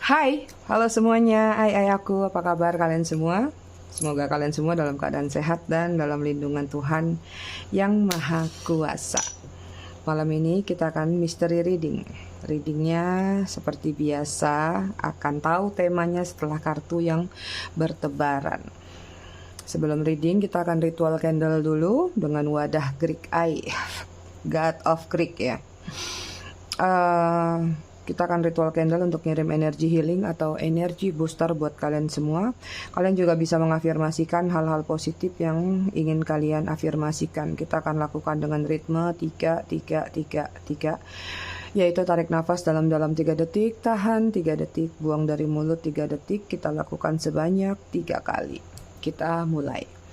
Hai, halo semuanya. Hai aku, apa kabar kalian semua? Semoga kalian semua dalam keadaan sehat dan dalam lindungan Tuhan yang Maha Kuasa. Malam ini kita akan mystery reading. Readingnya seperti biasa akan tahu temanya setelah kartu yang bertebaran. Sebelum reading kita akan ritual candle dulu dengan wadah Greek Eye, God of Greek ya. Kita akan ritual candle untuk ngirim energi healing atau energi booster buat kalian semua. Kalian juga bisa mengafirmasikan hal-hal positif yang ingin kalian afirmasikan. Kita akan lakukan dengan ritme 3-3-3-3, yaitu tarik nafas dalam-dalam 3 detik, tahan 3 detik, buang dari mulut 3 detik. Kita lakukan sebanyak 3 kali. Kita mulai.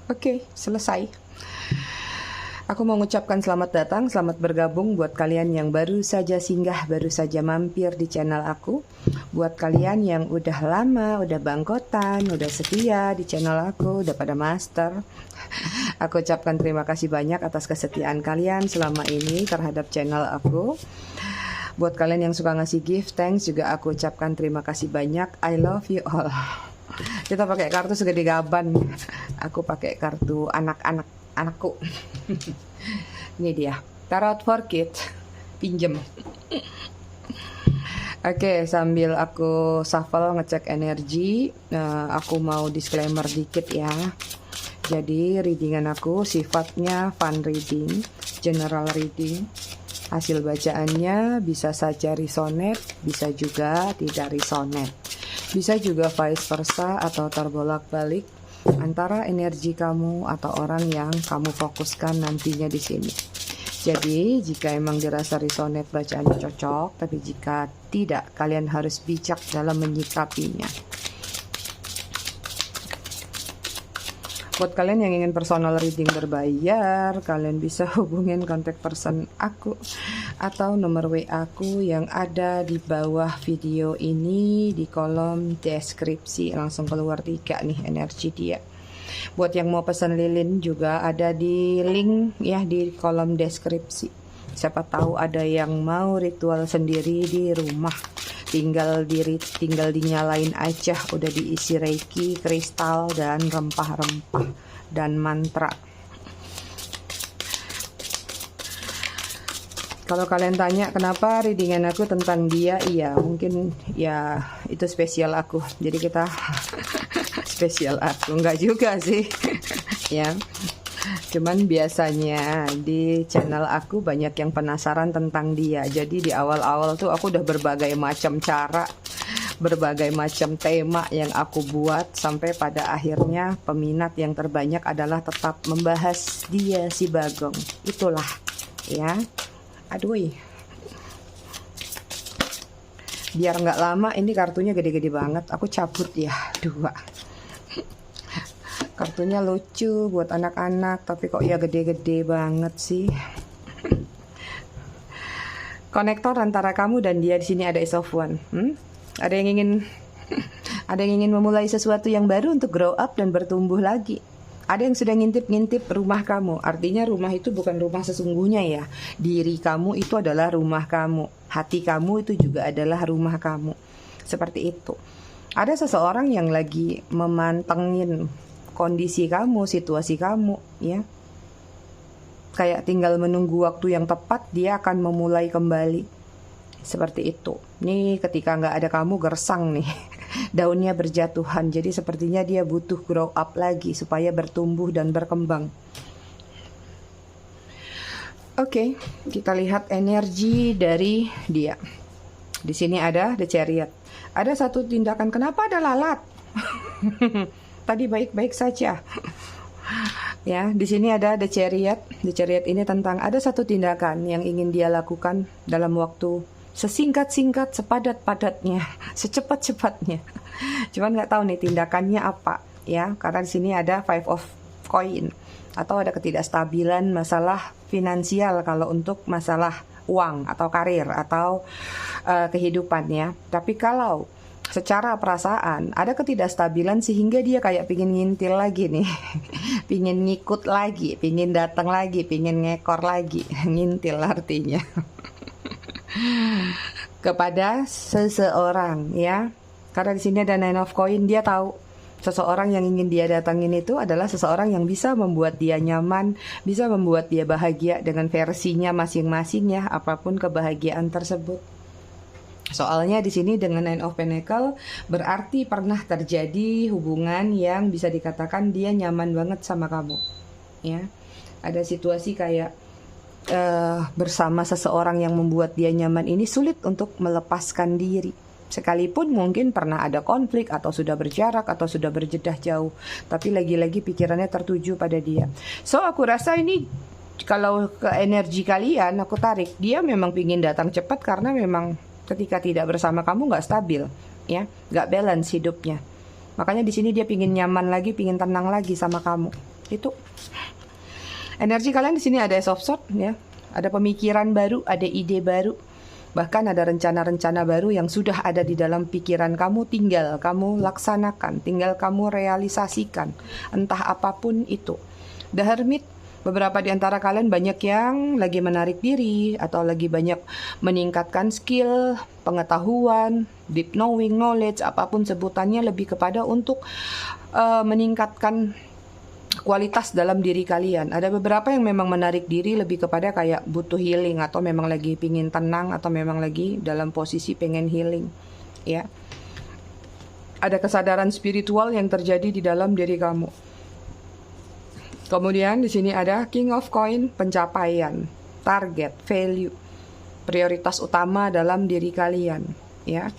Oke, selesai. Aku mau mengucapkan selamat datang, selamat bergabung buat kalian yang baru saja singgah, baru saja mampir di channel aku. Buat kalian yang udah lama, udah bangkotan, udah setia di channel aku, udah pada master. Aku ucapkan terima kasih banyak atas kesetiaan kalian selama ini terhadap channel aku. Buat kalian yang suka ngasih gift, thanks juga aku ucapkan terima kasih banyak. I love you all. Kita pakai kartu segede gaban. Aku pakai kartu anakku. Ini dia, Tarot for Kids. Pinjem. Oke, sambil aku shuffle ngecek energi, aku mau disclaimer dikit ya. Jadi readingan aku sifatnya fun reading, general reading. Hasil bacaannya bisa saja resonate, bisa juga tidak resonate. Bisa juga vice versa atau terbolak-balik antara energi kamu atau orang yang kamu fokuskan nantinya di sini. Jadi, jika emang dirasa resonate bacaannya cocok, tapi jika tidak, kalian harus bijak dalam menyikapinya. Buat kalian yang ingin personal reading berbayar, kalian bisa hubungin kontak person aku atau nomor WA aku yang ada di bawah video ini di kolom deskripsi. Langsung keluar 3 nih energi dia. Buat yang mau pesan lilin juga ada di link ya di kolom deskripsi. Siapa tahu ada yang mau ritual sendiri di rumah. Tinggal dinyalain aja, udah diisi reiki, kristal, dan rempah-rempah dan mantra. Kalau kalian tanya kenapa readingan aku tentang dia, iya mungkin ya itu spesial aku. Jadi kita spesial aku, enggak juga sih ya. Cuman biasanya di channel aku banyak yang penasaran tentang dia. Jadi di awal-awal tuh aku udah berbagai macam cara, berbagai macam tema yang aku buat, sampai pada akhirnya peminat yang terbanyak adalah tetap membahas dia, si Bagong. Itulah ya. Aduh, biar nggak lama, ini kartunya gede-gede banget. Aku cabut ya 2. Kartunya lucu buat anak-anak, tapi kok ya gede-gede banget sih. Konektor antara kamu dan dia di sini ada Ace of Wands. Ada yang ingin memulai sesuatu yang baru untuk grow up dan bertumbuh lagi. Ada yang sudah ngintip-ngintip rumah kamu. Artinya rumah itu bukan rumah sesungguhnya ya. Diri kamu itu adalah rumah kamu. Hati kamu itu juga adalah rumah kamu. Seperti itu. Ada seseorang yang lagi memantengin kondisi kamu, situasi kamu ya. Kayak tinggal menunggu waktu yang tepat, dia akan memulai kembali. Seperti itu. Nih ketika nggak ada kamu gersang nih. Daunnya berjatuhan. Jadi sepertinya dia butuh grow up lagi supaya bertumbuh dan berkembang. Oke, kita lihat energi dari dia. Di sini ada The Chariot. Ada satu tindakan, kenapa ada lalat? Tadi baik-baik saja. Ya, di sini ada The Chariot. The Chariot ini tentang ada satu tindakan yang ingin dia lakukan dalam waktu sesingkat-singkat, sepadat-padatnya, secepat-cepatnya. Cuman nggak tahu nih tindakannya apa ya, karena di sini ada Five of Coin atau ada ketidakstabilan masalah finansial kalau untuk masalah uang atau karir atau kehidupan ya. Tapi kalau secara perasaan ada ketidakstabilan sehingga dia kayak pingin ngintil lagi nih, pingin ngikut lagi, pingin datang lagi, pingin ngekor lagi, ngintil artinya kepada seseorang ya. Karena di sini ada Nine of Coin, dia tahu seseorang yang ingin dia datangin itu adalah seseorang yang bisa membuat dia nyaman, bisa membuat dia bahagia dengan versinya masing-masing ya, apapun kebahagiaan tersebut. Soalnya di sini dengan Nine of Pentacle berarti pernah terjadi hubungan yang bisa dikatakan dia nyaman banget sama kamu ya. Ada situasi kayak bersama seseorang yang membuat dia nyaman ini sulit untuk melepaskan diri. Sekalipun mungkin pernah ada konflik atau sudah berjarak atau sudah berjedah jauh, tapi lagi-lagi pikirannya tertuju pada dia. So aku rasa ini kalau ke energi kalian aku tarik, dia memang pingin datang cepat karena memang ketika tidak bersama kamu nggak stabil ya, nggak balance hidupnya. Makanya di sini dia pingin nyaman lagi, pingin tenang lagi sama kamu. Itu energi kalian di sini. Ada Ace of Swords ya, ada pemikiran baru, ada ide baru. Bahkan ada rencana-rencana baru yang sudah ada di dalam pikiran kamu, tinggal kamu laksanakan, tinggal kamu realisasikan, entah apapun itu. The Hermit, beberapa di antara kalian banyak yang lagi menarik diri atau lagi banyak meningkatkan skill, pengetahuan, deep knowing, knowledge, apapun sebutannya, lebih kepada untuk meningkatkan kualitas dalam diri kalian. Ada beberapa yang memang menarik diri lebih kepada kayak butuh healing atau memang lagi pingin tenang atau memang lagi dalam posisi pengen healing ya. Ada kesadaran spiritual yang terjadi di dalam diri kamu. Kemudian di sini ada King of Coin, pencapaian, target, value, prioritas utama dalam diri kalian ya.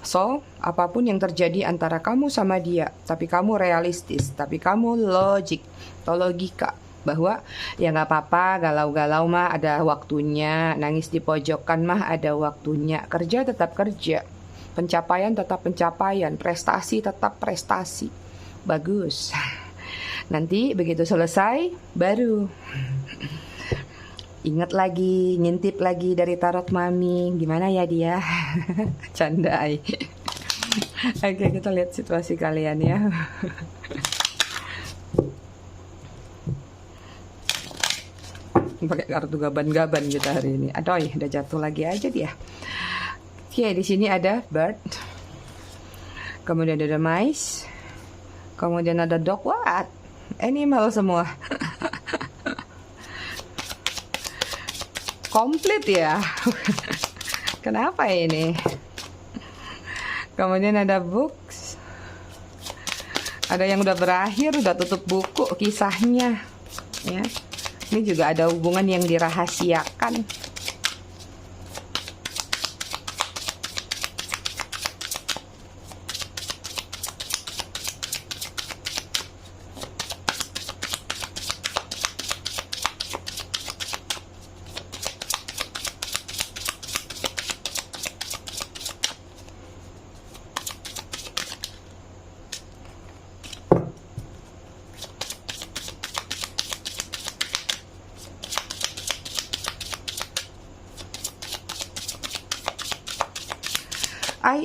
So, apapun yang terjadi antara kamu sama dia, tapi kamu realistis, tapi kamu logik atau logika bahwa ya nggak apa-apa, galau-galau mah ada waktunya, nangis di pojokan mah ada waktunya, kerja tetap kerja, pencapaian tetap pencapaian, prestasi tetap prestasi. Bagus. Nanti begitu selesai, baru ingat lagi, ngintip lagi dari tarot mami, gimana ya dia? Candai. Oke, kita lihat situasi kalian ya. Pakai kartu gaban-gaban kita hari ini. Aduh, udah jatuh lagi aja dia. Oke, di sini ada bird. Kemudian ada mice. Kemudian ada dog. What? Animal semua. Komplit ya. Kenapa ini? Kemudian ada books. Ada yang udah berakhir, udah tutup buku kisahnya ya. Ini juga ada hubungan yang dirahasiakan.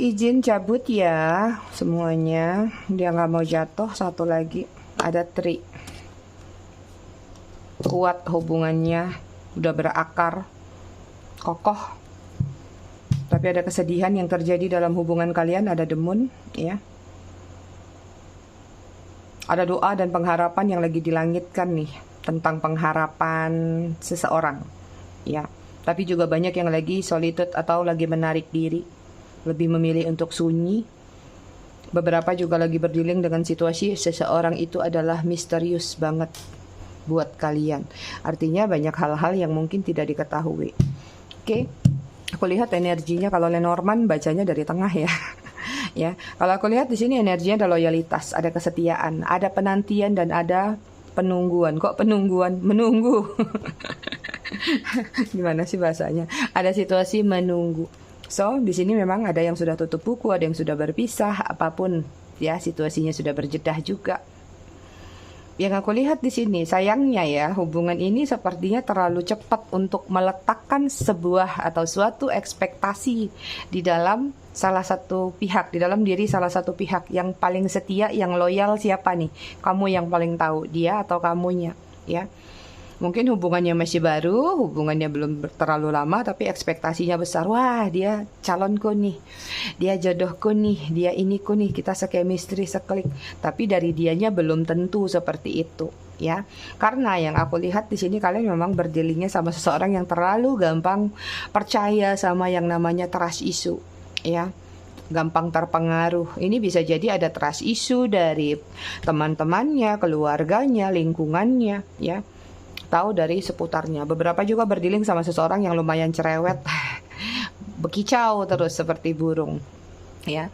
Izin cabut ya semuanya. Dia nggak mau jatuh. Satu lagi ada tri. Kuat hubungannya, udah berakar, kokoh. Tapi ada kesedihan yang terjadi dalam hubungan kalian. Ada demun ya. Ada doa dan pengharapan yang lagi dilangitkan nih tentang pengharapan seseorang ya. Tapi juga banyak yang lagi solitude atau lagi menarik diri, lebih memilih untuk sunyi. Beberapa juga lagi berdealing dengan situasi seseorang itu adalah misterius banget buat kalian. Artinya banyak hal-hal yang mungkin tidak diketahui. Oke, aku lihat energinya kalau Lenormand bacanya dari tengah ya. Ya, kalau aku lihat di sini energinya ada loyalitas, ada kesetiaan, ada penantian dan ada penungguan. Kok penungguan? Menunggu. Gimana sih bahasanya? Ada situasi menunggu. So, di sini memang ada yang sudah tutup buku, ada yang sudah berpisah, apapun ya situasinya sudah berjedah juga. Yang aku lihat di sini, sayangnya ya, hubungan ini sepertinya terlalu cepat untuk meletakkan sebuah atau suatu ekspektasi di dalam salah satu pihak, di dalam diri salah satu pihak. Yang paling setia, yang loyal siapa nih? Kamu yang paling tahu, dia atau kamunya, ya. Mungkin hubungannya masih baru, hubungannya belum terlalu lama, tapi ekspektasinya besar. Wah, dia calonku nih, dia jodohku nih, dia iniku nih, kita sekemistri, seklik. Tapi dari dianya belum tentu seperti itu, ya. Karena yang aku lihat di sini kalian memang berdilingnya sama seseorang yang terlalu gampang percaya sama yang namanya trust issue, ya. Gampang terpengaruh. Ini bisa jadi ada trust issue dari teman-temannya, keluarganya, lingkungannya, ya. Tahu dari seputarnya. Beberapa juga berdealing sama seseorang yang lumayan cerewet, bekicau terus seperti burung, ya.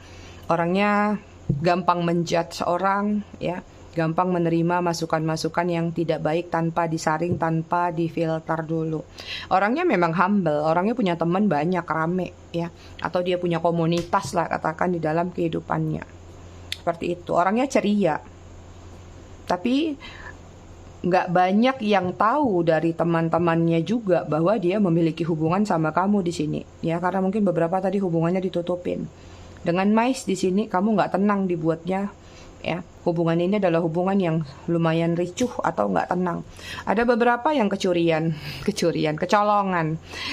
Orangnya gampang menjudge orang, ya, gampang menerima masukan-masukan yang tidak baik tanpa disaring, tanpa difilter dulu. Orangnya memang humble, orangnya punya teman banyak, rame, ya, atau dia punya komunitas lah katakan di dalam kehidupannya. Seperti itu. Orangnya ceria, tapi nggak banyak yang tahu dari teman-temannya juga bahwa dia memiliki hubungan sama kamu di sini, ya, karena mungkin beberapa tadi hubungannya ditutupin. Dengan mais di sini kamu nggak tenang dibuatnya, ya. Hubungan ini adalah hubungan yang lumayan ricuh atau nggak tenang. Ada beberapa yang kecolongan.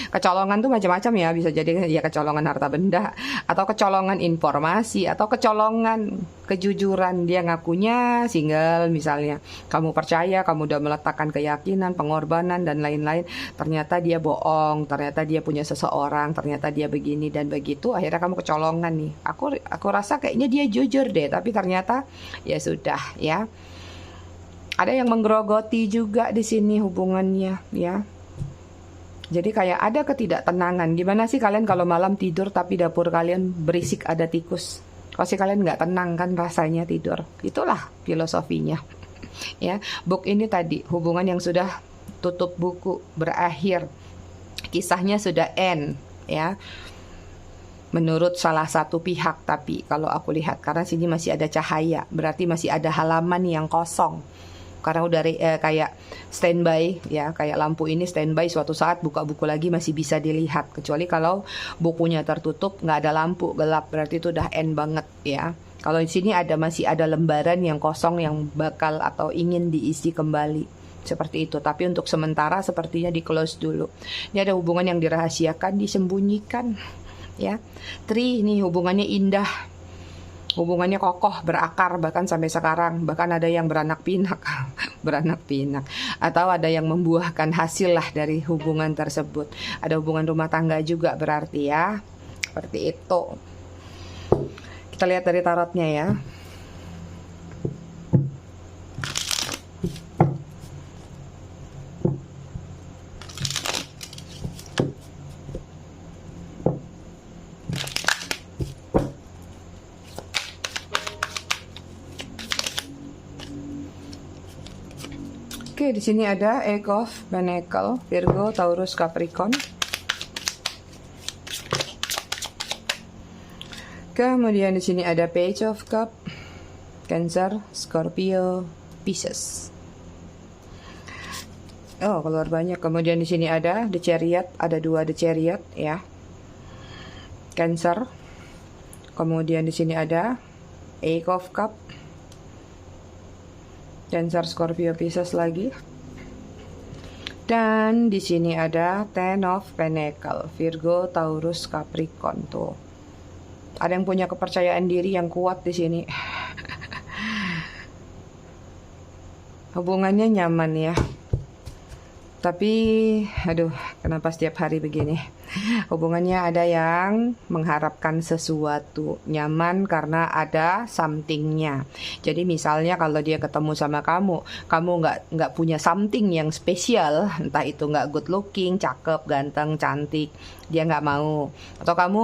Kecolongan tuh macam-macam ya, bisa jadi ya kecolongan harta benda, atau kecolongan informasi, atau kecolongan kejujuran. Dia ngakunya single misalnya. Kamu percaya, kamu udah meletakkan keyakinan, pengorbanan, dan lain-lain. Ternyata dia bohong, ternyata dia punya seseorang, ternyata dia begini dan begitu. Akhirnya kamu kecolongan nih. Aku rasa kayaknya dia jujur deh, tapi ternyata ya sudah, ya. Ada yang menggerogoti juga di sini hubungannya, ya. Jadi kayak ada ketidaktenangan. Gimana sih kalian kalau malam tidur tapi dapur kalian berisik ada tikus? Pasti kalian nggak tenang kan rasanya tidur. Itulah filosofinya. Ya, book ini tadi hubungan yang sudah tutup buku, berakhir. Kisahnya sudah end, ya. Menurut salah satu pihak, tapi kalau aku lihat karena sini masih ada cahaya, berarti masih ada halaman yang kosong. Karena udah kayak standby, ya, kayak lampu ini standby, suatu saat buka buku lagi masih bisa dilihat. Kecuali kalau bukunya tertutup, nggak ada lampu, gelap, berarti itu udah end banget, ya. Kalau di sini masih ada lembaran yang kosong yang bakal atau ingin diisi kembali. Seperti itu, tapi untuk sementara sepertinya di close dulu. Ini ada hubungan yang dirahasiakan, disembunyikan, ya. Ini hubungannya indah, hubungannya kokoh, berakar bahkan sampai sekarang, bahkan ada yang beranak pinak beranak pinak, atau ada yang membuahkan hasil lah dari hubungan tersebut. Ada hubungan rumah tangga juga berarti, ya. Seperti itu. Kita lihat dari tarotnya, ya. Oke, di sini ada Eight of Pentacles, Virgo, Taurus, Capricorn. Kemudian di sini ada Page of Cup, Cancer, Scorpio, Pisces. Oh, keluar banyak. Kemudian di sini ada The Chariot, ada 2 The Chariot, ya. Cancer. Kemudian di sini ada Eight of Cup, Cancer, Scorpio, Pisces lagi. Dan di sini ada Ten of Pentacles, Virgo, Taurus, Capricorn tuh. Ada yang punya kepercayaan diri yang kuat di sini. Hubungannya nyaman, ya. Tapi, aduh, kenapa setiap hari begini? Hubungannya ada yang mengharapkan sesuatu, nyaman karena ada somethingnya. Jadi misalnya kalau dia ketemu sama kamu nggak punya something yang spesial, entah itu nggak good looking, cakep, ganteng, cantik, dia nggak mau. Atau kamu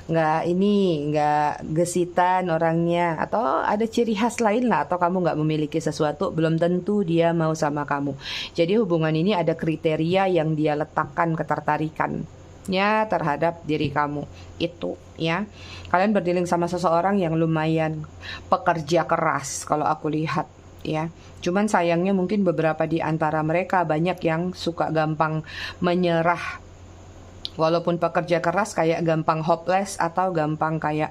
nggak gesitan orangnya, atau ada ciri khas lain lah, atau kamu nggak memiliki sesuatu, belum tentu dia mau sama kamu. Jadi hubungan ini ada kriteria yang dia letakkan ketertarikan. ya terhadap diri kamu itu ya. Kalian berdealing sama seseorang yang lumayan pekerja keras kalau aku lihat ya. Cuman sayangnya mungkin beberapa di antara mereka banyak yang suka gampang menyerah. Walaupun pekerja keras kayak gampang hopeless atau gampang kayak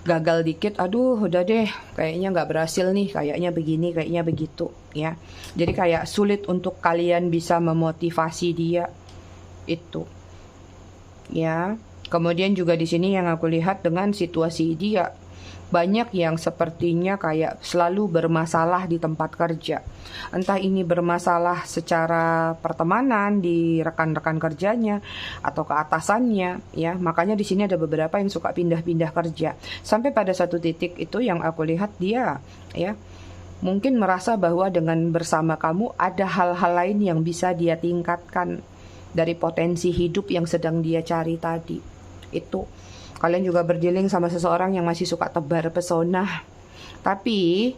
gagal dikit, aduh udah deh kayaknya nggak berhasil nih, kayaknya begini, kayaknya begitu ya. Jadi kayak sulit untuk kalian bisa memotivasi dia itu ya. Kemudian juga di sini yang aku lihat dengan situasi dia, banyak yang sepertinya kayak selalu bermasalah di tempat kerja. Entah ini bermasalah secara pertemanan di rekan-rekan kerjanya atau ke atasannya ya. Makanya di sini ada beberapa yang suka pindah-pindah kerja. Sampai pada satu titik itu yang aku lihat dia ya, mungkin merasa bahwa dengan bersama kamu ada hal-hal lain yang bisa dia tingkatkan dari potensi hidup yang sedang dia cari tadi. Itu kalian juga berdealing sama seseorang yang masih suka tebar pesona. Tapi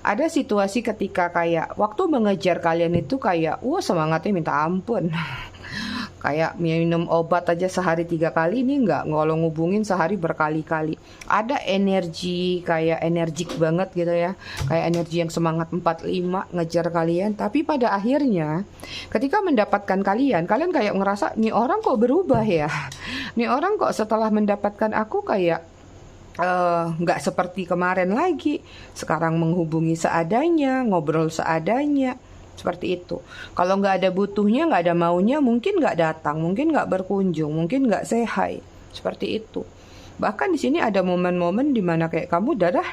ada situasi ketika kayak waktu mengejar kalian itu kayak semangatnya minta ampun. Kayak minum obat aja sehari 3 kali, ini enggak, kalau ngubungin sehari berkali-kali. Ada energi kayak energik banget gitu ya. Kayak energi yang semangat 45 ngejar kalian. Tapi pada akhirnya ketika mendapatkan kalian kayak ngerasa nih orang kok berubah ya. Nih orang kok setelah mendapatkan aku kayak nggak seperti kemarin lagi. Sekarang menghubungi seadanya, ngobrol seadanya. Seperti itu. Kalau nggak ada butuhnya, nggak ada maunya, mungkin nggak datang, mungkin nggak berkunjung, mungkin nggak say hi. Seperti itu. Bahkan di sini ada momen-momen dimana kayak kamu dadah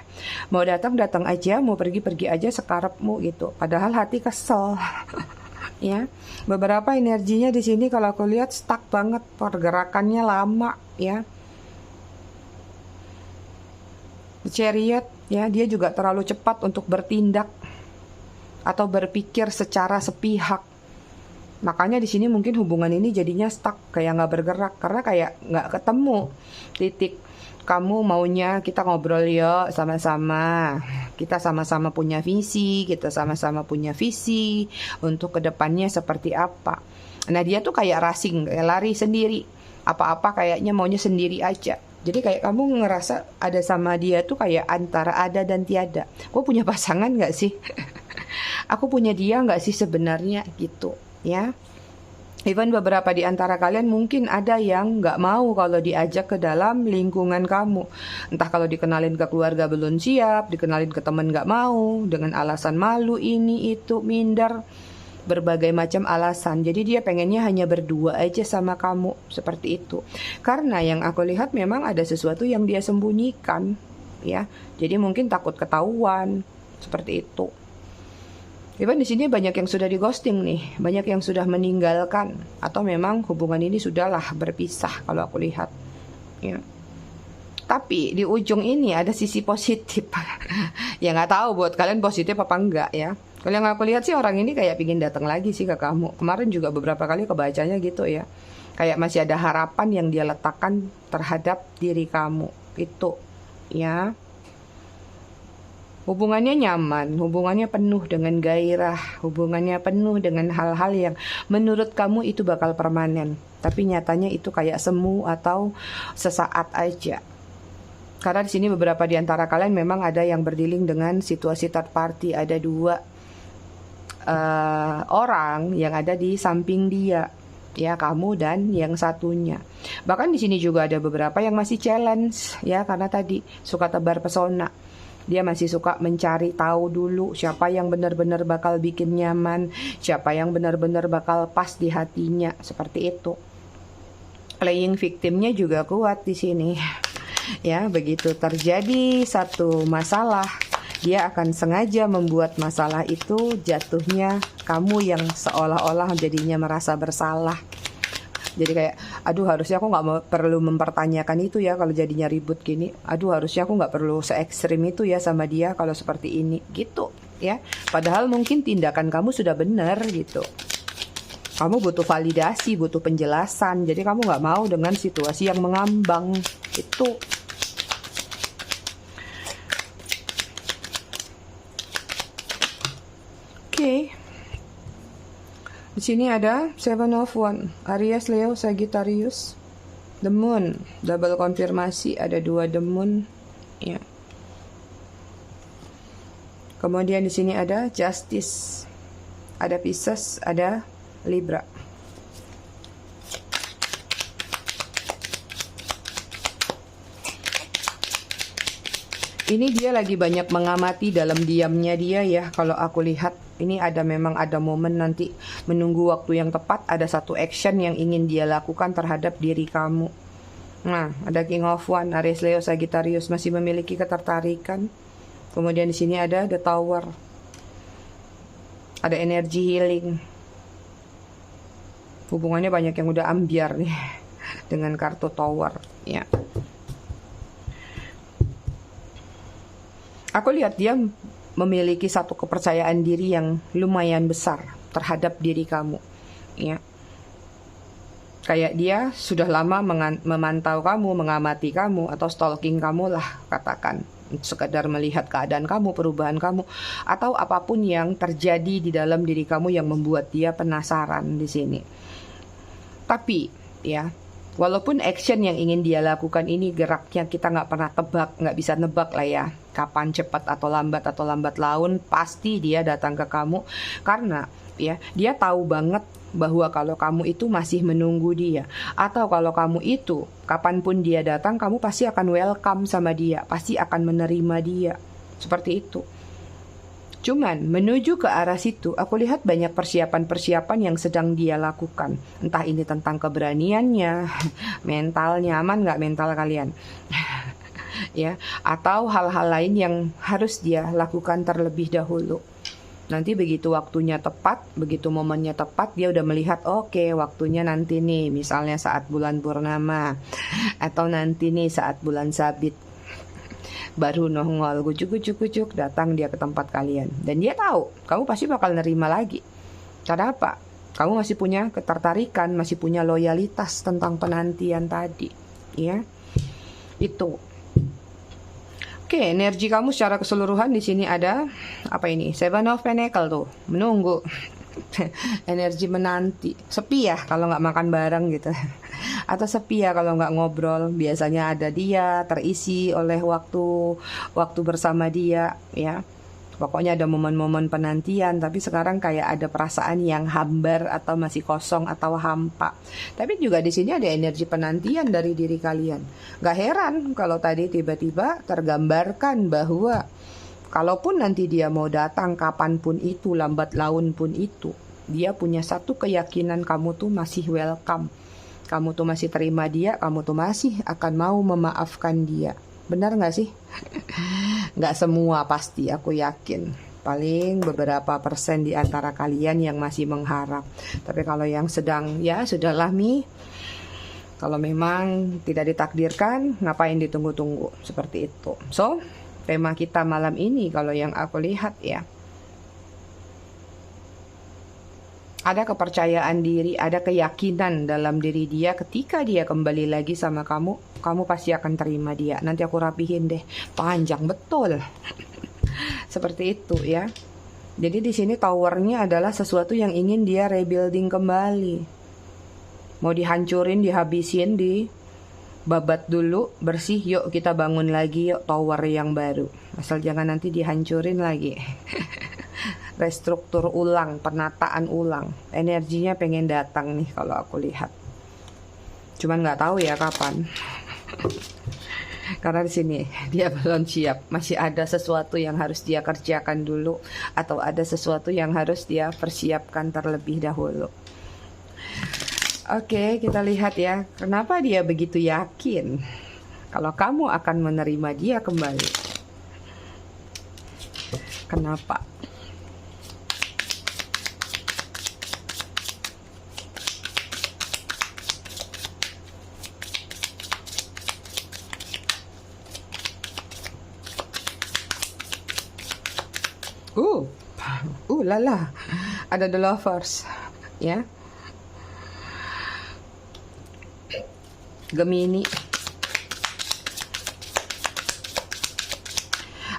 mau datang aja, mau pergi aja sekarepmu gitu. Padahal hati kesel. Ya, beberapa energinya di sini kalau aku lihat stuck banget, pergerakannya lama ya. Chariot ya, dia juga terlalu cepat untuk bertindak atau berpikir secara sepihak. Makanya di sini mungkin hubungan ini jadinya stuck, kayak nggak bergerak karena kayak nggak ketemu titik. Kamu maunya kita ngobrol yuk sama-sama, kita sama-sama punya visi, kita sama-sama punya visi untuk kedepannya seperti apa. Nah dia tuh kayak racing, kayak lari sendiri, apa-apa kayaknya maunya sendiri aja. Jadi kayak kamu ngerasa ada sama dia tuh kayak antara ada dan tiada. Gue punya pasangan nggak sih? Aku punya dia nggak sih sebenarnya gitu ya. Even beberapa di antara kalian mungkin ada yang nggak mau kalau diajak ke dalam lingkungan kamu. Entah kalau dikenalin ke keluarga belum siap, dikenalin ke teman nggak mau, dengan alasan malu ini itu minder, berbagai macam alasan. Jadi dia pengennya hanya berdua aja sama kamu, seperti itu. Karena yang aku lihat memang ada sesuatu yang dia sembunyikan ya. Jadi mungkin takut ketahuan, seperti itu. Even di sini banyak yang sudah di ghosting nih, banyak yang sudah meninggalkan atau memang hubungan ini sudahlah berpisah kalau aku lihat. Ya. Tapi di ujung ini ada sisi positif. Ya nggak tahu buat kalian positif apa enggak ya. Kalau yang aku lihat sih orang ini kayak pingin datang lagi sih ke kamu. Kemarin juga beberapa kali kebacanya gitu ya. Kayak masih ada harapan yang dia letakkan terhadap diri kamu itu ya. Hubungannya nyaman, hubungannya penuh dengan gairah, hubungannya penuh dengan hal-hal yang menurut kamu itu bakal permanen. Tapi nyatanya itu kayak semu atau sesaat aja. Karena di sini beberapa di antara kalian memang ada yang berdealing dengan situasi third party. Ada 2 orang yang ada di samping dia. Ya, kamu dan yang satunya. Bahkan di sini juga ada beberapa yang masih challenge ya, karena tadi suka tebar pesona. Dia masih suka mencari tahu dulu siapa yang benar-benar bakal bikin nyaman, siapa yang benar-benar bakal pas di hatinya, seperti itu. Playing victimnya juga kuat di sini. Ya, begitu terjadi satu masalah, dia akan sengaja membuat masalah itu jatuhnya kamu yang seolah-olah jadinya merasa bersalah. Jadi kayak, aduh harusnya aku perlu mempertanyakan itu ya kalau jadinya ribut gini. Aduh harusnya aku nggak perlu se-ekstrim itu ya sama dia kalau seperti ini gitu ya. Padahal mungkin tindakan kamu sudah benar gitu. Kamu butuh validasi, butuh penjelasan. Jadi kamu nggak mau dengan situasi yang mengambang itu. Oke. Di sini ada 7 of Wands, Aries, Leo, Sagittarius. The Moon, double konfirmasi, ada 2 The Moon, ya. Kemudian di sini ada Justice, ada Pisces, ada Libra. Ini dia lagi banyak mengamati dalam diamnya dia ya. Kalau aku lihat ini memang ada momen nanti menunggu waktu yang tepat, ada satu action yang ingin dia lakukan terhadap diri kamu. Nah, ada King of Wands, Aries, Leo, Sagittarius masih memiliki ketertarikan. Kemudian di sini ada The Tower. Ada energi healing. Hubungannya banyak yang udah ambiar nih dengan kartu Tower, ya. Aku lihat dia memiliki satu kepercayaan diri yang lumayan besar terhadap diri kamu, ya. Kayak dia sudah lama memantau kamu, mengamati kamu, atau stalking kamu lah katakan. Sekedar melihat keadaan kamu, perubahan kamu, atau apapun yang terjadi di dalam diri kamu yang membuat dia penasaran di sini. Tapi, ya, walaupun action yang ingin dia lakukan ini geraknya kita nggak pernah tebak, nggak bisa nebak lah ya. Kapan cepat atau lambat laun pasti dia datang ke kamu karena ya dia tahu banget bahwa kalau kamu itu masih menunggu dia, atau kalau kamu itu kapanpun dia datang kamu pasti akan welcome sama dia, pasti akan menerima dia, seperti itu. Cuman menuju ke arah situ aku lihat banyak persiapan-persiapan yang sedang dia lakukan. Entah ini tentang keberaniannya, mentalnya, aman nggak mental kalian? Ya, atau hal-hal lain yang harus dia lakukan terlebih dahulu. Nanti begitu waktunya tepat, begitu momennya tepat, dia udah melihat, oke, waktunya nanti nih, misalnya saat bulan purnama, atau nanti nih saat bulan sabit, baru nongol, gucuk datang dia ke tempat kalian. Dan dia tahu, kamu pasti bakal nerima lagi. Karena apa? Kamu masih punya ketertarikan, masih punya loyalitas tentang penantian tadi, ya. Itu. Oke, energi kamu secara keseluruhan di sini ada apa ini? Seven of Pentacles tuh, menunggu. Energi menanti. Sepi ya kalau nggak makan bareng gitu. Atau sepi ya kalau nggak ngobrol. Biasanya ada dia, terisi oleh waktu bersama dia, ya. Pokoknya ada momen-momen penantian, tapi sekarang kayak ada perasaan yang hambar atau masih kosong atau hampa. Tapi juga di sini ada energi penantian dari diri kalian. Gak heran kalau tadi tiba-tiba tergambarkan bahwa kalaupun nanti dia mau datang kapanpun itu, lambat laun pun itu, dia punya satu keyakinan kamu tuh masih welcome. Kamu tuh masih terima dia, kamu tuh masih akan mau memaafkan dia. Benar nggak sih? Nggak semua pasti, aku yakin. Paling beberapa persen di antara kalian yang masih mengharap. Tapi kalau yang sedang, ya sudahlah Mi. Kalau memang tidak ditakdirkan, ngapain ditunggu-tunggu? Seperti itu. So, tema kita malam ini kalau yang aku lihat ya, ada kepercayaan diri, ada keyakinan dalam diri dia ketika dia kembali lagi sama kamu, kamu pasti akan terima dia. Nanti aku rapihin deh, panjang betul. Seperti itu ya. Jadi di sini towernya adalah sesuatu yang ingin dia rebuilding kembali. Mau dihancurin, dihabisin, dibabat dulu, bersih, yuk kita bangun lagi, yuk tower yang baru. Asal jangan nanti dihancurin lagi. Restruktur ulang, penataan ulang. Energinya pengen datang nih kalau aku lihat. Cuman nggak tahu ya kapan. Karena di sini dia belum siap, masih ada sesuatu yang harus dia kerjakan dulu, atau ada sesuatu yang harus dia persiapkan terlebih dahulu. Oke, kita lihat ya, kenapa dia begitu yakin kalau kamu akan menerima dia kembali. Kenapa? Lala, ada The Lovers, ya. Gemini.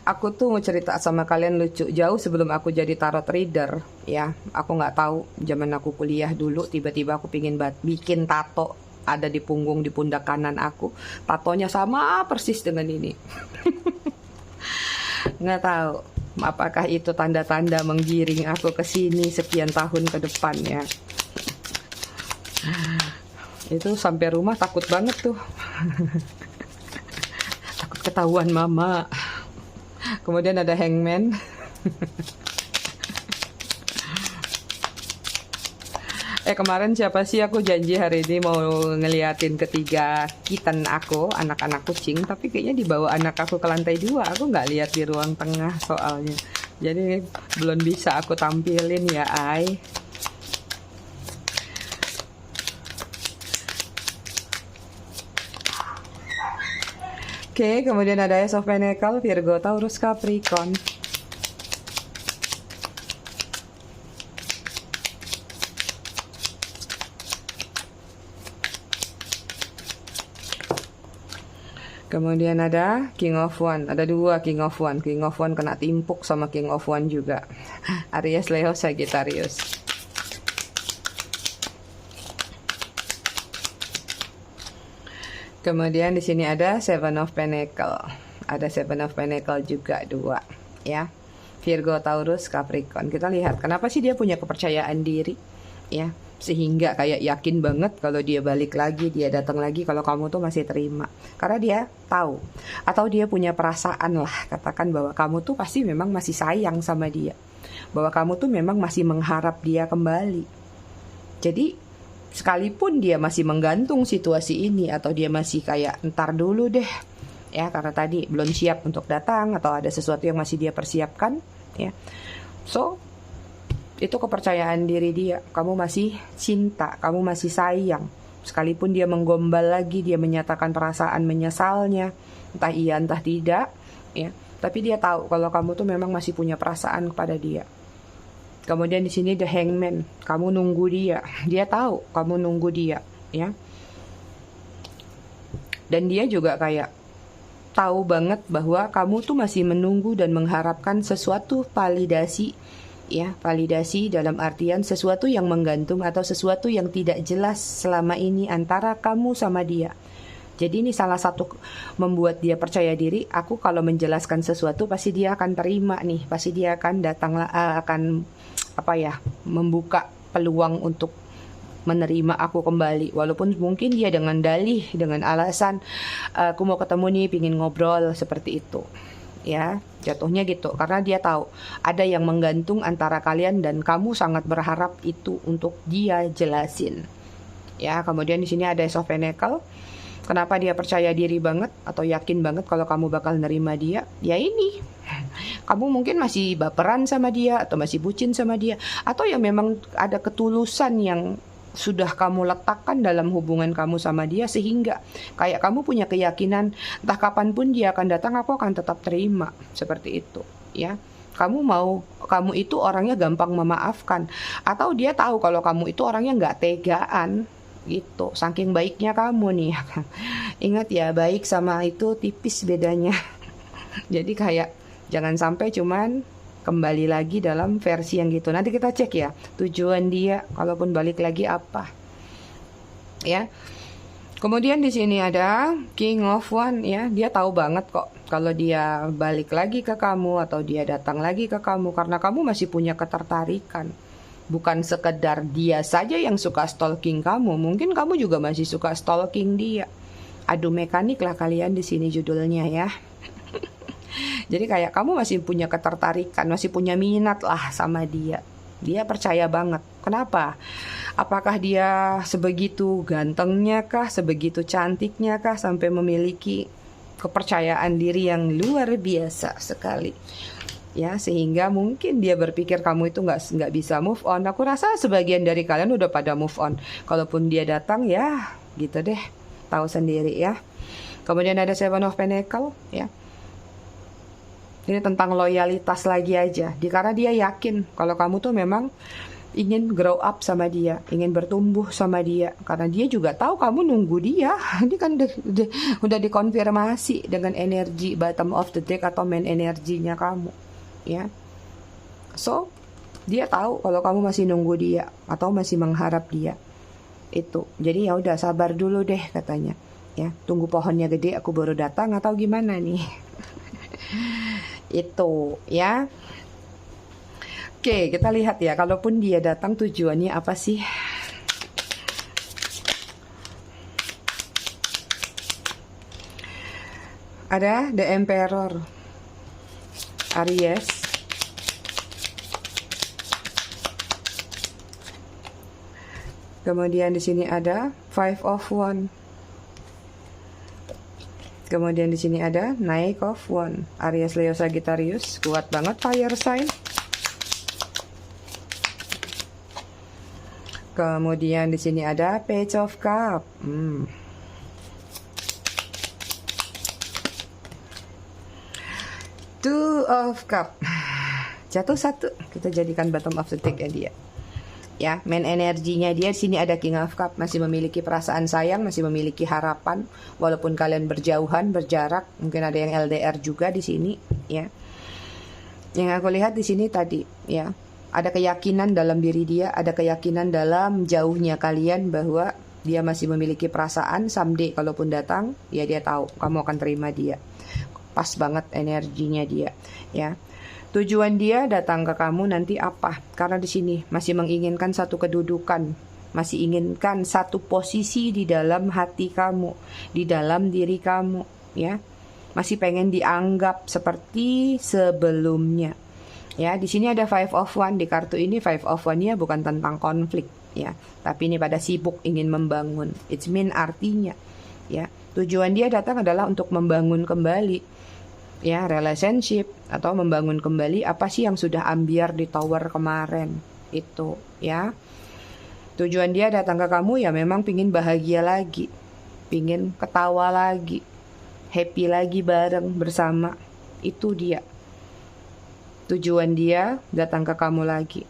Aku tuh mau cerita sama kalian lucu. Jauh sebelum aku jadi tarot reader, ya. Aku nggak tahu zaman aku kuliah dulu tiba-tiba aku pingin bikin tato ada di punggung, di pundak kanan aku. Tatonya sama persis dengan ini. Nggak tahu apakah itu tanda-tanda menggiring aku ke sini sekian tahun ke depan ya. Itu sampai rumah takut banget tuh. Takut ketahuan mama. Kemudian ada hangman. Kemarin siapa sih, aku janji hari ini mau ngeliatin ketiga kitten aku, anak-anak kucing, tapi kayaknya dibawa anak aku ke lantai 2. Aku nggak lihat di ruang tengah soalnya. Jadi belum bisa aku tampilin ya, Ai. Oke, kemudian ada Ace of Pentacles, Virgo, Taurus, Capricorn. Kemudian ada King of One, ada 2 King of One. King of One kena timpuk sama King of One juga. Aries, Leo, Sagittarius. Kemudian di sini ada Seven of Pentacles. Ada Seven of Pentacles juga 2 ya. Virgo, Taurus, Capricorn. Kita lihat kenapa sih dia punya kepercayaan diri ya, sehingga kayak yakin banget kalau dia balik lagi, dia datang lagi, kalau kamu tuh masih terima. Karena dia tahu, atau dia punya perasaan lah, katakan bahwa kamu tuh pasti memang masih sayang sama dia, bahwa kamu tuh memang masih mengharap dia kembali. Jadi sekalipun dia masih menggantung situasi ini, atau dia masih kayak ntar dulu deh ya, karena tadi belum siap untuk datang, atau ada sesuatu yang masih dia persiapkan ya. So itu kepercayaan diri dia, kamu masih cinta, kamu masih sayang. Sekalipun dia menggombal lagi, dia menyatakan perasaan menyesalnya, entah iya entah tidak ya, tapi dia tahu kalau kamu tuh memang masih punya perasaan kepada dia. Kemudian di sini the hangman, kamu nunggu dia, dia tahu kamu nunggu dia ya. Dan dia juga kayak tahu banget bahwa kamu tuh masih menunggu dan mengharapkan sesuatu validasi ya, validasi dalam artian sesuatu yang menggantung atau sesuatu yang tidak jelas selama ini antara kamu sama dia. Jadi ini salah satu membuat dia percaya diri, aku kalau menjelaskan sesuatu pasti dia akan terima nih, pasti dia akan datang, akan membuka peluang untuk menerima aku kembali, walaupun mungkin dia dengan dalih, dengan alasan aku mau ketemu nih, pingin ngobrol, seperti itu ya, jatuhnya gitu. Karena dia tahu ada yang menggantung antara kalian dan kamu sangat berharap itu untuk dia jelasin ya. Kemudian di sini ada Ace of Pentacles. Kenapa dia percaya diri banget atau yakin banget kalau kamu bakal nerima dia? Ya ini, kamu mungkin masih baperan sama dia, atau masih bucin sama dia, atau ya memang ada ketulusan yang sudah kamu letakkan dalam hubungan kamu sama dia, sehingga kayak kamu punya keyakinan entah kapanpun dia akan datang, aku akan tetap terima, seperti itu ya. Kamu itu orangnya gampang memaafkan, atau dia tahu kalau kamu itu orangnya nggak tegaan gitu, saking baiknya kamu nih. Ingat ya, baik sama itu tipis bedanya. Jadi kayak jangan sampai cuman kembali lagi dalam versi yang gitu. Nanti kita cek ya tujuan dia kalaupun balik lagi apa ya. Kemudian di sini ada King of One ya, dia tahu banget kok kalau dia balik lagi ke kamu atau dia datang lagi ke kamu karena kamu masih punya ketertarikan. Bukan sekedar dia saja yang suka stalking kamu, mungkin kamu juga masih suka stalking dia. Adu mekanik lah kalian di sini judulnya ya. Jadi kayak kamu masih punya ketertarikan, masih punya minat lah sama dia. Dia percaya banget. Kenapa? Apakah dia sebegitu gantengnya kah, sebegitu cantiknya kah, sampai memiliki kepercayaan diri yang luar biasa sekali ya, sehingga mungkin dia berpikir kamu itu nggak bisa move on. Aku rasa sebagian dari kalian udah pada move on. Kalaupun dia datang ya gitu deh, tahu sendiri ya. Kemudian ada Seven of Pentacles ya. Ini tentang loyalitas lagi aja. Karena dia yakin kalau kamu tuh memang ingin grow up sama dia, ingin bertumbuh sama dia. Karena dia juga tahu kamu nunggu dia. Ini kan udah dikonfirmasi dengan energi bottom of the deck atau main energinya kamu ya. So dia tahu kalau kamu masih nunggu dia atau masih mengharap dia. Itu. Jadi ya udah sabar dulu deh katanya. Ya, tunggu pohonnya gede aku baru datang atau gimana nih? Itu ya. Oke, kita lihat ya, kalaupun dia datang tujuannya apa sih? Ada The Emperor, Aries. Kemudian di sini ada Five of Wands. Kemudian di sini ada Knight of Wands. Aries, Leo, Sagittarius, kuat banget fire sign. Kemudian di sini ada Page of Cup. Two of Cup. Jatuh satu. Kita jadikan bottom of the deck ya dia. Ya, main energinya dia di sini ada King of Cup, masih memiliki perasaan sayang, masih memiliki harapan walaupun kalian berjauhan, berjarak, mungkin ada yang LDR juga di sini, ya. Yang aku lihat di sini tadi, ya. Ada keyakinan dalam diri dia, ada keyakinan dalam jauhnya kalian bahwa dia masih memiliki perasaan. Someday kalaupun datang, ya dia tahu kamu akan terima dia. Pas banget energinya dia, ya. Tujuan dia datang ke kamu nanti apa? Karena di sini masih menginginkan satu kedudukan, masih inginkan satu posisi di dalam hati kamu, di dalam diri kamu, ya. Masih pengen dianggap seperti sebelumnya. Ya, di sini ada Five of Wands. Di kartu ini Five of Wands-nya bukan tentang konflik, ya, tapi ini pada sibuk ingin membangun. It's mean artinya, ya, tujuan dia datang adalah untuk membangun kembali, ya, relationship atau membangun kembali apa sih yang sudah ambiar di tower kemarin itu, ya. Tujuan dia datang ke kamu ya memang pingin bahagia lagi, pingin ketawa lagi, happy lagi bareng bersama. Itu dia. Tujuan dia datang ke kamu lagi.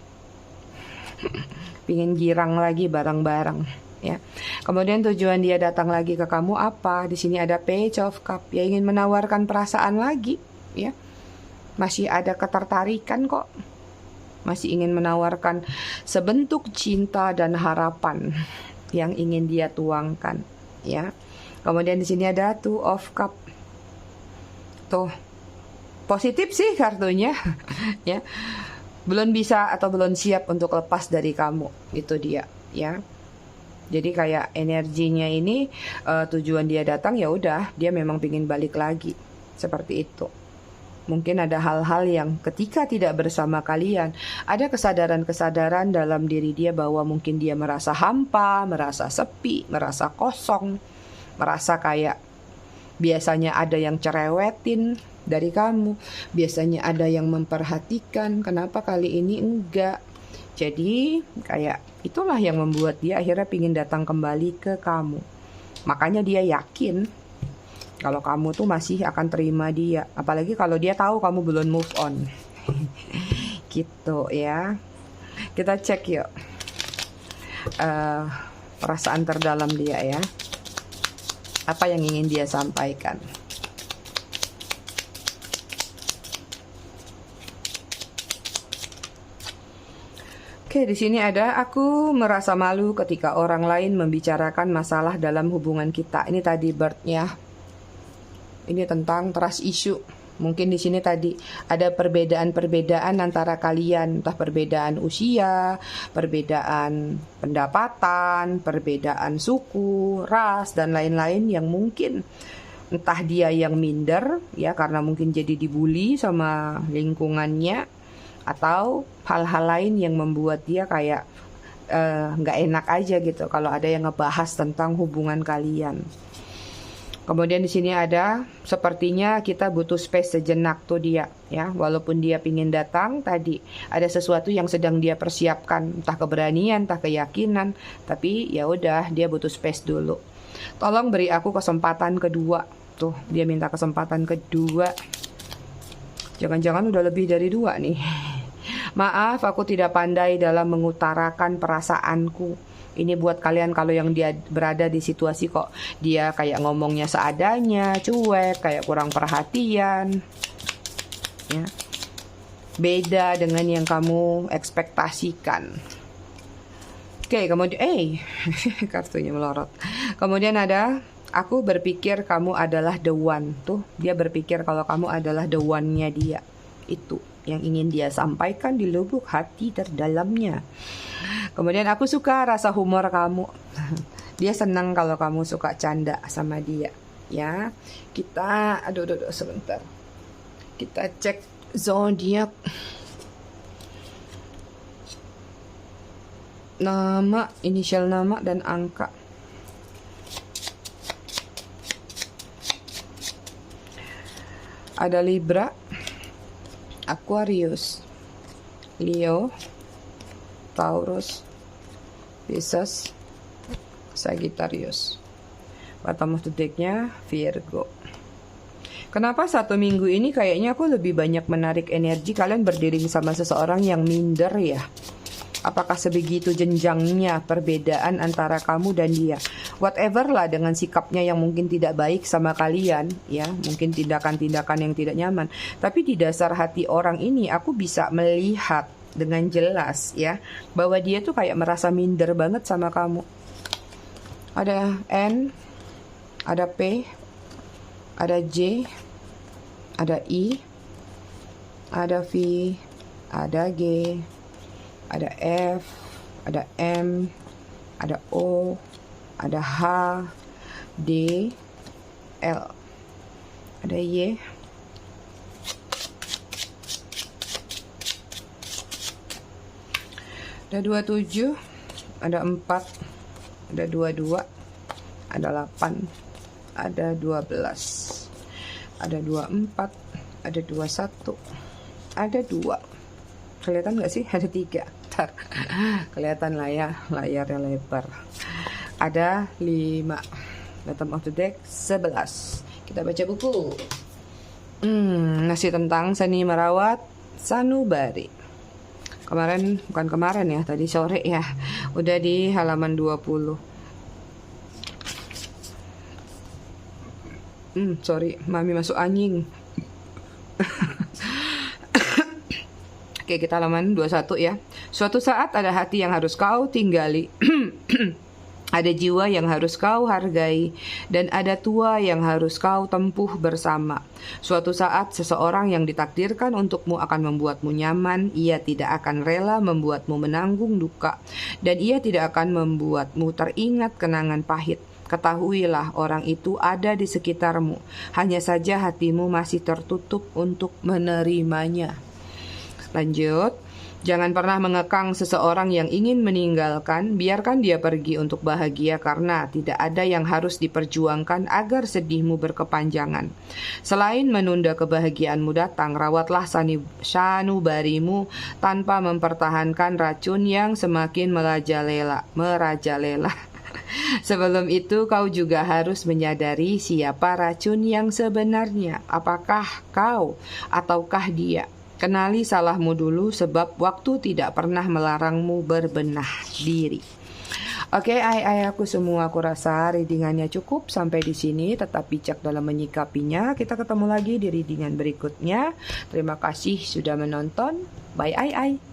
Pingin girang lagi bareng-bareng, ya. Kemudian tujuan dia datang lagi ke kamu apa? Di sini ada Page of Cup, ya, ingin menawarkan perasaan lagi, ya. Masih ada ketertarikan kok. Masih ingin menawarkan sebentuk cinta dan harapan yang ingin dia tuangkan, ya. Kemudian di sini ada Two of Cup. Tuh. Positif sih kartunya, ya. Belum bisa atau belum siap untuk lepas dari kamu, itu dia, ya. Jadi kayak energinya ini tujuan dia datang ya udah, dia memang pingin balik lagi, seperti itu. Mungkin ada hal-hal yang ketika tidak bersama kalian, ada kesadaran-kesadaran dalam diri dia bahwa mungkin dia merasa hampa, merasa sepi, merasa kosong, merasa kayak biasanya ada yang cerewetin dari kamu, biasanya ada yang memperhatikan, kenapa kali ini enggak. Jadi kayak itulah yang membuat dia akhirnya pingin datang kembali ke kamu. Makanya dia yakin kalau kamu tuh masih akan terima dia, apalagi kalau dia tahu kamu belum move on. Gitu ya. Kita cek yuk perasaan terdalam dia, ya. Apa yang ingin dia sampaikan? Oke, di sini ada aku merasa malu ketika orang lain membicarakan masalah dalam hubungan kita. Ini tadi bird-nya. Ini tentang trust issue. Mungkin di sini tadi ada perbedaan-perbedaan antara kalian, entah perbedaan usia, perbedaan pendapatan, perbedaan suku, ras, dan lain-lain yang mungkin entah dia yang minder, ya, karena mungkin jadi dibully sama lingkungannya, atau hal-hal lain yang membuat dia kayak nggak enak aja gitu kalau ada yang ngebahas tentang hubungan kalian. Kemudian di sini ada sepertinya kita butuh space sejenak tuh dia, ya. Walaupun dia pingin datang tadi, ada sesuatu yang sedang dia persiapkan, entah keberanian, entah keyakinan, tapi ya udah dia butuh space dulu. Tolong beri aku kesempatan kedua. Tuh, dia minta kesempatan kedua. Jangan-jangan udah lebih dari 2 nih. Maaf, aku tidak pandai dalam mengutarakan perasaanku. Ini buat kalian kalau yang dia berada di situasi kok dia kayak ngomongnya seadanya, cuek, kayak kurang perhatian, ya. Beda dengan yang kamu ekspektasikan. Oke, kemudian kartunya melorot. Kemudian ada aku berpikir kamu adalah the one. Tuh, dia berpikir kalau kamu adalah the one-nya dia. Itu yang ingin dia sampaikan di lubuk hati terdalamnya. Kemudian aku suka rasa humor kamu. Dia senang kalau kamu suka canda sama dia. Ya, kita aduh sebentar. Kita cek zodiak. Nama, inisial nama dan angka. Ada Libra, Aquarius, Leo, Taurus, Pisces, Sagittarius. Bottom of the deck-nya Virgo. Kenapa satu minggu ini kayaknya aku lebih banyak menarik energi kalian berdiri sama seseorang yang minder ya? Apakah sebegitu jenjangnya perbedaan antara kamu dan dia? Whatever lah dengan sikapnya yang mungkin tidak baik sama kalian, ya, mungkin tindakan-tindakan yang tidak nyaman. Tapi di dasar hati orang ini aku bisa melihat dengan jelas ya, bahwa dia tuh kayak merasa minder banget sama kamu. Ada N, ada P, ada J, ada I, ada V, ada G, ada F, ada M, ada O, ada H, D, L, ada Y, ada 27, ada 4, ada 22, ada 8, ada 12, ada 24, ada 21, ada 2. Kelihatan nggak sih? Ada 3. Ntar. Kelihatan lah ya, layarnya lebar. Ada 5. Bottom of the deck 11. Kita baca buku. Masih tentang seni merawat sanubari. Bukan kemarin ya, tadi sore ya. Udah di halaman 20. Sorry, mami masuk angin. Oke, kita halaman 21 ya. Suatu saat ada hati yang harus kau tinggali. Ada jiwa yang harus kau hargai. Dan ada tua yang harus kau tempuh bersama. Suatu saat seseorang yang ditakdirkan untukmu akan membuatmu nyaman. Ia tidak akan rela membuatmu menanggung duka. Dan ia tidak akan membuatmu teringat kenangan pahit. Ketahuilah orang itu ada di sekitarmu. Hanya saja hatimu masih tertutup untuk menerimanya. Lanjut, jangan pernah mengekang seseorang yang ingin meninggalkan, biarkan dia pergi untuk bahagia karena tidak ada yang harus diperjuangkan agar sedihmu berkepanjangan. Selain menunda kebahagiaanmu datang, rawatlah sanubarimu tanpa mempertahankan racun yang semakin merajalela. Sebelum itu kau juga harus menyadari siapa racun yang sebenarnya. Apakah kau ataukah dia? Kenali salahmu dulu sebab waktu tidak pernah melarangmu berbenah diri. Oke, aku semua aku rasa readingannya cukup sampai di sini. Tetap bijak dalam menyikapinya. Kita ketemu lagi di readingan berikutnya. Terima kasih sudah menonton. Bye.